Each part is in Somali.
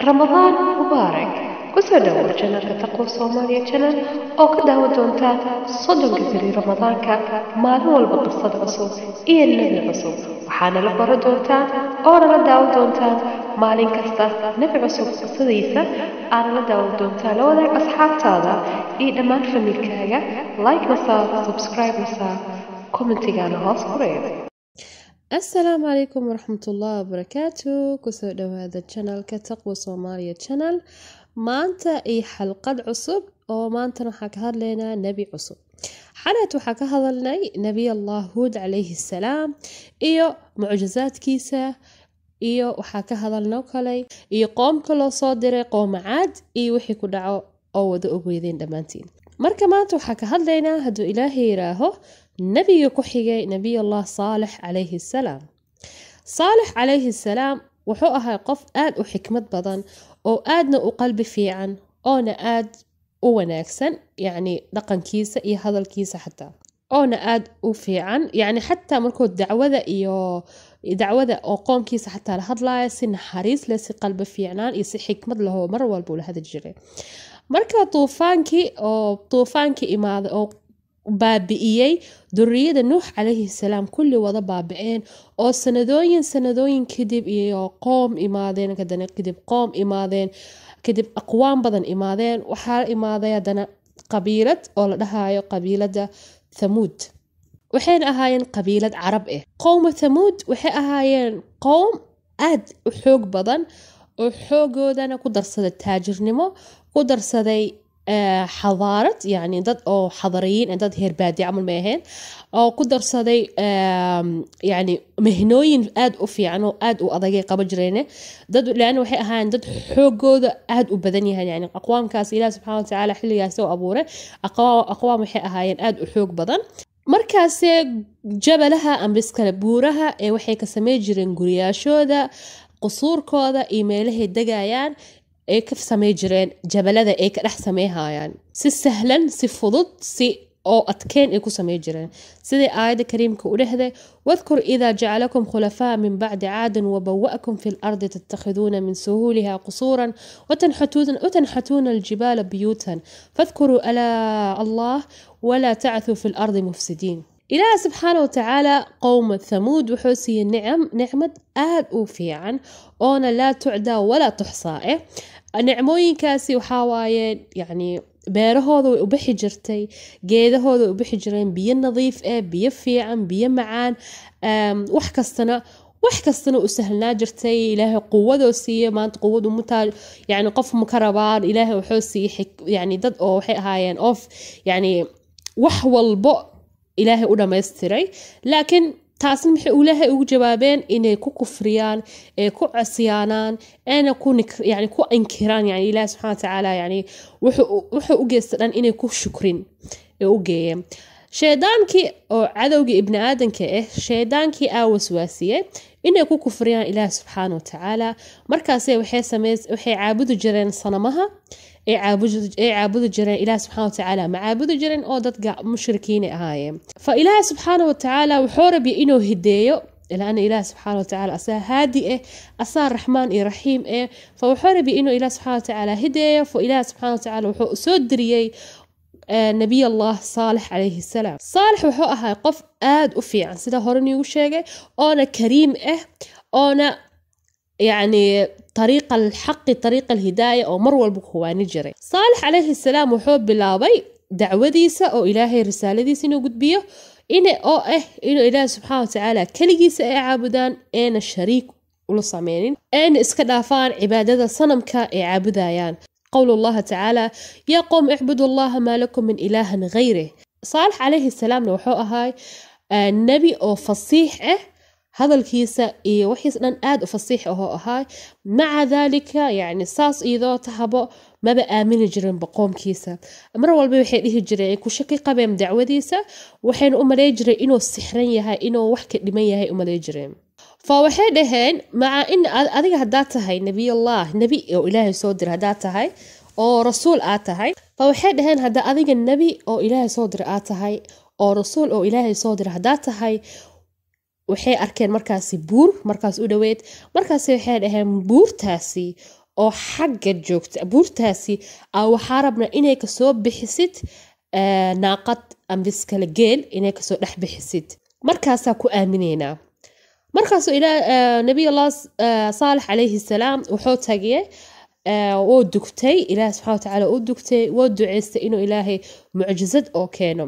رمضان مبارك كسر channelka taqwa Soomaaliya channel oo ka daawan doonta soddonka beri Ramadaanka maalin walba qisad cusub iyo nabi cusub waxaana la baran doontaa oo la daawan doontaa maalin kasta nabi cusub qisadiisa aana la daawan doontaa la wadaag asxaabtaada iyo dhammaan familkaaga like nasa subscribe nasa commentigana hoos ku reeb السلام عليكم ورحمة الله وبركاته كسر هذا الشانل كتقوى صوماليا شانل ما أنت أي حلقة عصب أو ما أنت نحكي لنا نبي عصب حلقة حكى هذا نبي الله هود عليه السلام إيو معجزات كيسة إيو وحكى هذا النوكلي إيو قوم كله صادر قوم عاد إيو وحي كدعو أو ذو أبويذين دمانتين مركا ما أنت حكى لنا هدو إلهي راهو نبي كحيجي نبي الله صالح عليه السلام صالح عليه السلام وحوها قف آد وحكمة بدن أو آدنا وقلب فيعن أو آد وناكسن يعني لقن كيسة إيه هذا الكيسة حتى أو آد وفيعن يعني حتى مركو دعوة إيو دعوة أو قوم كيسة حتى لهذا لا يسن حريص لسي قلب فيعنان يسي حكمة له مرة والبول هذا الجري مركا طوفانكي إماذا أو baabi'iyay duriyada nuux calayhi salaam kulli wada baabi'een oo sanadooyin kadib iyo qoom imaadeen kadib aqwaan badan imaadeen waxaa imaaday hadana qabiilad oo la dhahayo qabiilada thamuud waxayna ahaayeen qabiilad carab ah qowma thamuud waxay ahaayeen qowm aad u xoog badan oo xoogoodana ku darsaday taajirnimo ku darsaday حضارة يعني ضد أو حضاريين ضد هربادي عمل ماهن أو قدر صدي يعني مهنوين آد أوفي عنه آد وأضاقي قبل جرينه ضد لأنه هان ضد حقوق آد وبدنيها يعني أقوام كاس إله سبحانه وتعالى حلو ياسو أبوره أقوام هاين آد وحقوق بدن مركز جبلها أم بسكال بورها وحي كسمي جرين قرياشودا قصور كودا إيميله الدقايان ay ka samay jireen jabalada ay ka dhex sameeyaan si sahlan si fudud si oo adkeen ay ku samay jireen sidii aayada kariimka u dhahday wadhkur idha ja'alakum khulafa min ba'di 'ad wa bawwa'akum fil ardi tattakhiduna min suhuliha qusuran wa tanhatuna al-jibala buyutan fadhkuru ala Allah wa la ta'thu fil ardi mufsidin إله سبحانه وتعالى قوم ثمود وحوسي نعمة آد وفيعا أنا لا تعدى ولا تحصى نعموين كاسي وحاوايين يعني beerahooda way u bixi jirtay geedahooda way u bixi jireen biyo nadiif ah biyo fiican biyo macaan wax kastana u sahlnaa jirtay ilaahay quwadoo siiyay maanta quwadu mutaal yani qof mukarabaan ilaahay wuxuu siiyay yani dad oo waxay ahaayeen yani wax walbo ilaahay u dhameystiray laakiin taasna maxay ilaahay ugu jawaabeen inay ku kufriyaan ee ku casiyaanaan eena ku yani ku inkiraan yani ilaahay subhanahu wa ta'ala yani wuxuu u geystaan inay ku shukrin ee u geeyeen sheedaankii oo cadowga ibn aadanka sheedaankii waswaasiyay inay ku kufriyaan ilaahay subhanahu wa ta'ala markaas waxay caabudu jireen sanamaha ay caabudu jireen ilaahay subhanahu wa ta'ala ma caabudu jireen oo dadka mushrikiin ahaayeen fa ilaahay subhanahu wa ta'ala wuxuu rabay inuu hideeyo ilaana ilaahay subhanahu wa ta'ala asaa haadi asaa raxmaan iyo raxiim fa wuxuu rabay inuu ilaahay subhanahu wa ta'ala hideeyo fa ilaahay subhanahu wa ta'ala wuxuu soo diriyay نبي الله صالح عليه السلام صالح وحو أها قف آد وفيعن سيدا هورني وشيغي أنا كريم أنا يعني طريق الحق طريق الهداية أو مروى البكواني جري صالح عليه السلام وحو بلاوي دعوة ديسة أو إلهي رسالة ديسة إنو قد بيه إنو إله سبحانه وتعالى كليسة عابدان إن الشريك ولصامين إن إسكدافان عبادة صنمك عابدايان قول الله تعالى يا قوم اعبدوا الله ما لكم من إله غيره صالح عليه السلام نوحوه هاي النبي أو فصيح هذا الكيسة وحيس أن آد فصيح هاي مع ذلك يعني ساس إذا تهبو ما بآمن جرين بقوم كيسة مرة والبي وحي ليه جرين كو شكي قبيم دعوة ديسة وحين أمالي جرين إنو السحرين هاي إنو وحكي لمي هاي أمالي جرين فوحي لهين مع إن أذيك هداتها هاي نبي الله نبي أو إلهي صدر هداتها هاي أو رسول آتها فوحي لهين هدا أذيك النبي أو إلهي صدر آتها أو رسول أو إلهي صدر هداتها waxay arkeen markaasi buur markaas u dhaweed markaas waxay dhaheen buurtaasi oo xagga joogta buurtaasi waxaa rabnaa inay kasoo bixisid naaqad ambiskala geel inay kasoo dhex bixisid markaasaa ku aaminaynaa markaasoo nabiy allah saalex calayhi salaam wuxuu tagay wuu dugtay ilaahi subxana watacaala uu dugtay wuu duceystay inuu ilaahay mucjizad oo keeno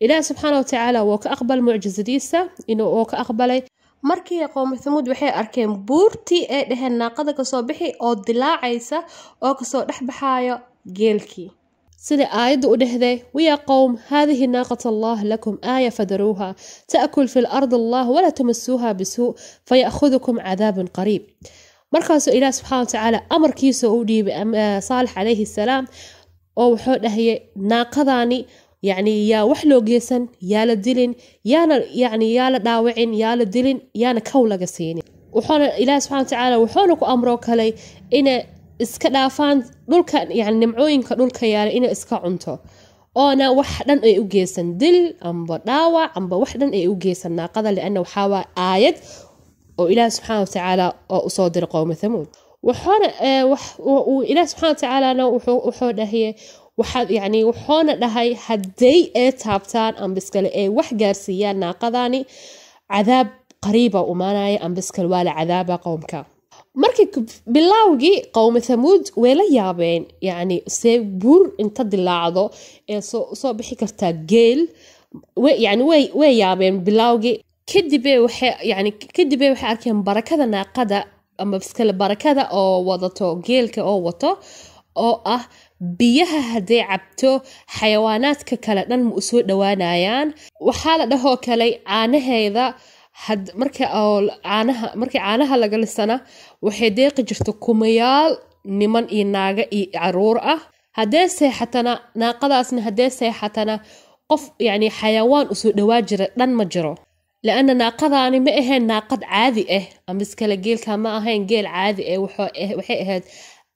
ilaahi subxaana watacaala wuu ka aqbal mucjizadiisa inuu ka aqbalay markii qowmi thamuud waxay arkeen buurtii ay dhaheen naaqada kasoo bixi oo dilaacaysa oo kasoo dhex baxaayo geelkii sida aayadda u dhehday ويا قوم هذه ناقة الله لكم آية فذروها تأكل في الأرض الله ولا تمسوها بسوء فيأخذكم عذاب قريب markaasuu ilaah subxaana watacaala amarkiisa u dhiibay saalex calayhi salaam oo wuxuu dhahayay naaqadaani yacni yaa wax loo geysan yaa la dilin yaa la dhaawicin yaa la dilin yaana kow laga siinin wuxuuna ilaah subxana watacaala wuxuuna ku amroo kalay inay iska dhaafaan dhulka yani nimcooyinka dhulka yaala inay iska cunto oona wax dhan ay u geysan dil amba dhaawac amba wax dhan ay u geysan naaqada lianna waxaa waa aayad oo ilaah subxaana watacaala oo usoo diray qowmi thamuud wuxuuna ilaah subxaana watacaalana wuxuu dhahayay wuxuuna dhahay hadday ay taabtaan ambiskale ay wax gaarsiiyaan naaqadaani cadaab qariiba umaanaya ambiskale waa la cadaaba qowmka markii bilaawgii qowmi thamuud way la yaabeen yani see buur inta dilaacdo ee soo bixi kartaa geel yani way yaabeen bilaawgii kadib waxay arkeen barakada naaqada ama iskale barakada oo wadato geelka oo wato oo ah biyaha hadday cabto xayawaanaadka kale dhan ma usoo dhawaanayaan waxaa la dhahoo kale caanaheeda markii caanaha laga lisana waxay deeqi jirto kumayaal niman iyo naaga iyo caruur ah haddee seexatana naaqadaasna haddee seexatana qof yani xayawaan usoo dhawaa jira dhan ma jiro لأن ناقضاني ما أهين ناقض عادي أمس كلا جيل كان ما أهين جيل عادي وحي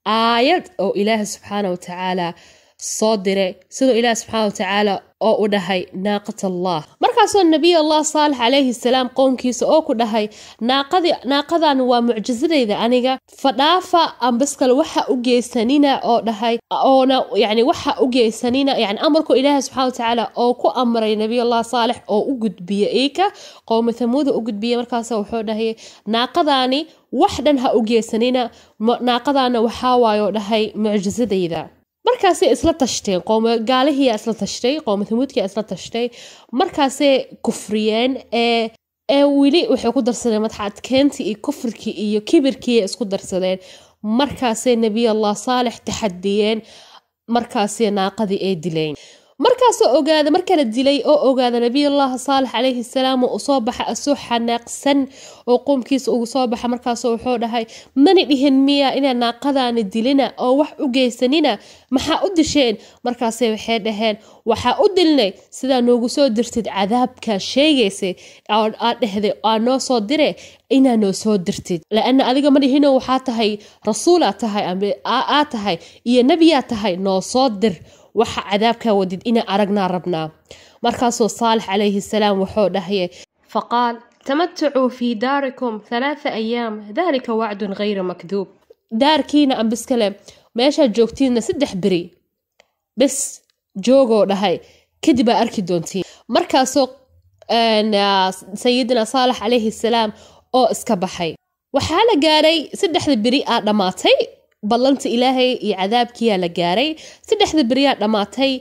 آيات أو إله سبحانه وتعالى صادرة سيدو إله سبحانه وتعالى أو أدهي ناقة الله مركز النبي الله صالح عليه السلام قوم كيس أو كدهي ناقضان ومعجزة إذا أنيقا فدافع أم بسكال وحا أجي سنينة أو دهي أو يعني وحا أجي سنينة يعني أمركو إله سبحانه وتعالى أو كو أمر نبي الله صالح أو أجد بيه إيكا قوم ثمود أجد بيه مركز وحو دهي ناقضاني وحدا ها أجي سنينة ناقضان وحاوايو دهي معجزة إذا markaasay isla tashteen gaalihiya isla tashtay qowmi thamuudkiya isla tashtay markaasay kufriyeen weli waxay ku darsadeen madaxadkeyntii iyo kufrikii iyo kibirkii isku darsadeen markaasay nabiy allah saalex taxadiyeen markaasay naaqadii ay dileen markaasoo ogaada marka la dilay oo ogaada nabiy allah saalex calayhi salaam oo soo baxa asoo xanaaqsan oo qoomkiisa ugu soo baxa markaasoo wuxuu dhahay mani dhihin miya inay naaqadaani dilina oo wax u geysanina maxaa u disheen markaasay waxay dhaheen waxaa u dilnay sidaa noogu soo dirtid cadaabka sheegaysay aad dhehday aa noo soo dire inaa noo soo dirtid laana adiga ma dhihino waxaa tahay rasuulaa tahay aa tahay iyo nebiyaa tahay noo soo dir waxa cadaabka wadid ina aragna rabna markaasoo صالح عليه السلام wuxuu dhahay فقال تمتعوا في داركم 3 أيام ذلك وعد غير مكذوب داركينا أم بسكلم meesha joogtiina 3 beri bas joogo dhahay kadib arki doontiin markaasoo sayidina صالح عليه السلام oo iska baxay waxa la gaaray 3 beri aa dhamaatay ballanti ilaahay iyo cadaabkiya la gaaray 3 beriya dhamaatay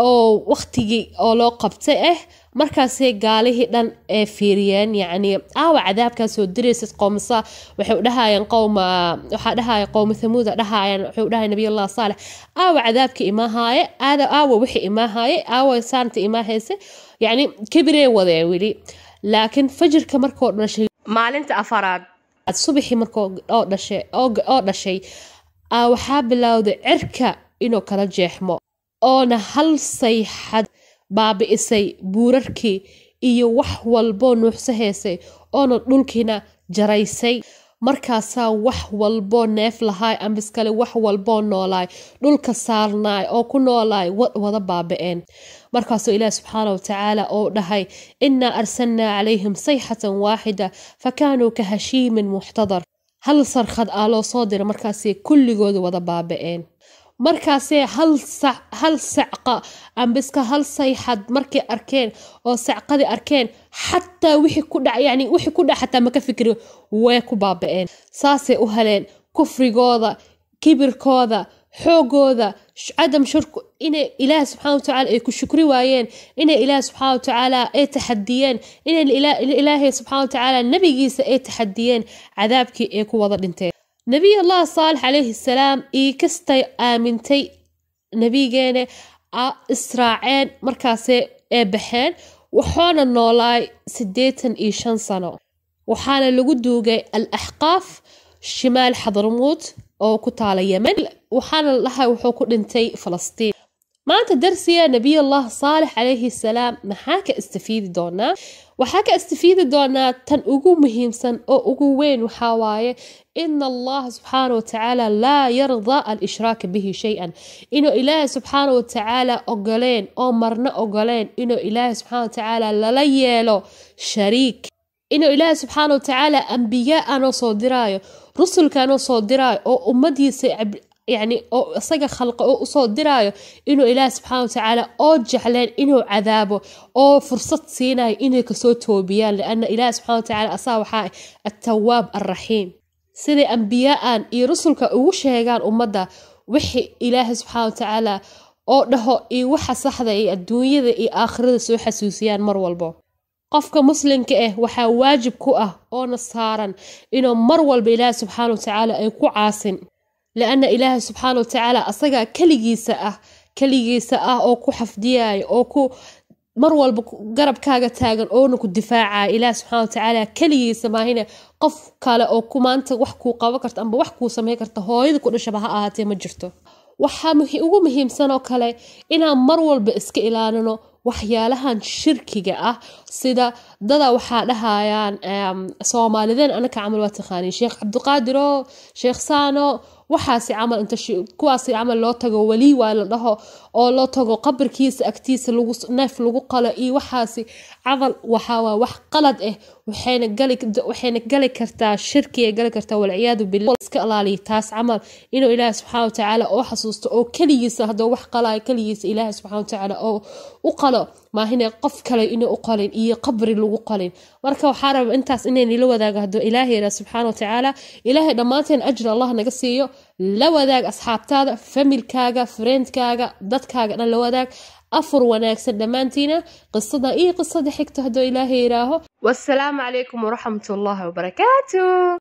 oo waqtigii oo loo qabtay markaasay gaalihii dhan ee fiiriyeen yani cadaabka soo direysay qoomsa waxay u dhahayeen qowm thamuud dhahayeen wuxuu dhahay nabiy allah saalex cadaabka imaahaye wixii imaahaye saanta imaahayse yani kibirey wadeen weli laakiin fajirka markoo dhashay maalinta afaraad subaxii markoo dhashay waxaa bilowday cirka inuu kala jeexmo oona hal sayxad baabi'isay buurarkii iyo wax walbo nuuxsahaysay oona dhulkiina jaraysay markaasaa wax walbo neef lahaay ambiskale wax walbo noolaay dhulka saarnaay oo ku noolaay wada baabi'een markaasoo ilaah subxaanahu watacaala oo dhahay innaa arsalnaa calayhim sayxatan waaxida fakaanuu kahashiimin muxtadar hal sarkhad aa loo soo dira markaasay kulligooda wada baaba'een markaasay hal sacqa ambiska hal sayxad markay arkeen oo sacqadii arkeen xataa wixii ku dhac yani wixii ku dhac xataa ma ka fikri way ku baaba'een saasay u heleen kufrigooda kibirkooda xoogooda cadam shirku inay ilaah subxaanahu wa tacaala ay ku shukri waayeen inay ilaah subxaanahu wa tacaala ay taxadiyeen inay ilaahay subxaanahu wa tacaala nabigiisa ay taxadiyeen cadaabkii ay ku wada dhinteen nabiy allah saalix calayhi salaam ii kastay aamintay nabigeena israaceen markaasay ee baxeen waxaana noolaay 85 sano waxaana lagu duugay al-axqaaf shimaal xadrmuut oo ku taala yemen waxaana lahay wuxuu ku dhintay falastiin maanta darsiga nabiy allah saalix calayhi salaam maxaa ka istafiidi doonaa waxaa ka istafiidi doonaa tan ugu muhiimsan oo ugu weyn waxaa waaye in allah subxaanahu wa tacaala laa yarda al-ishraaka bihi shay-an inuu ilaahay subxaanahu wa tacaala ogoleen oo marna ogoleen inuu ilaahay subxaanahu wa tacaala lala yeelo shariik inuu ilaahay subxaanahu wa tacaala ambiyaa aanoo soo diraayo rusulkaanoo soo diraayo oo ummadiisa يعني أو أصدق خلق أو صوت دراية إنه إله سبحانه وتعالى أو جعلان إنه عذابه أو فرصة سينا إنه كسوت توبيان لأن إله سبحانه وتعالى أصاوح التواب الرحيم سيدي أنبياء يرسلك وشيغان أمدا وحي إله سبحانه وتعالى أو ده وحا صحدا الدنيا ذي آخر سو حسوسيان مرولبو قفك مسلم كأه وحا واجب كأه أو نصارا إنه مرول بإله سبحانه وتعالى يكو عاصن لأن إله سبحانه وتعالى أصدق كليجيسة أو كو حفدياي أو كو مرول قرب كاغا تاغن أو نكو دفاع إله سبحانه وتعالى كليجيسة ما هنا قف كالا أو كو ما أنت وحكو قاوكرت أم بوحكو سميكرت هايد كو نشبها آهاتي مجرتو وحا ugu muhiimsan oo kale inaan mar walba iska ilaalino waxyaalahan shirkiga ah sida dada waxa dhahayaan Soomaalidan anaka camal waa taqaaniin Sheekh Cabdiqaadir Sheekh Saano waxaasi camal inta kuwaasi camal loo tago wali waa la dhaho oo loo tago qabrkiisa agtiisa lagu neef lagu qalo iyo waxaasi camal waxa waa wax qalad ah waxayna gali kartaa shirkiga gali kartaa wal ciyaadu billah iska ilaali taas camal inuu ilaahay subxaanahu wa tacaala oo xasuusto oo kaligiisa hadoo wax qalay kaligiisa ilaahay subxaanahu wa tacaala oo u qalo ma hina qof kale inuu u qalin iyo qabri lagu qalin marka waxa rab intaas inay la wadaago hadoo ilaahay subxaanahu wa tacaala ilaahay dhamaanteen ajr Allah naga siiyo la wadaag asxaabtaada familkaaga friendkaaga dadkaaga dhan la wadaag afur wanaagsan dhamaantiina qisada iyo qisada xigta hadoo ilaahay yiraaho wassalaamu calaykum wa rahmatullahi wa barakaatuh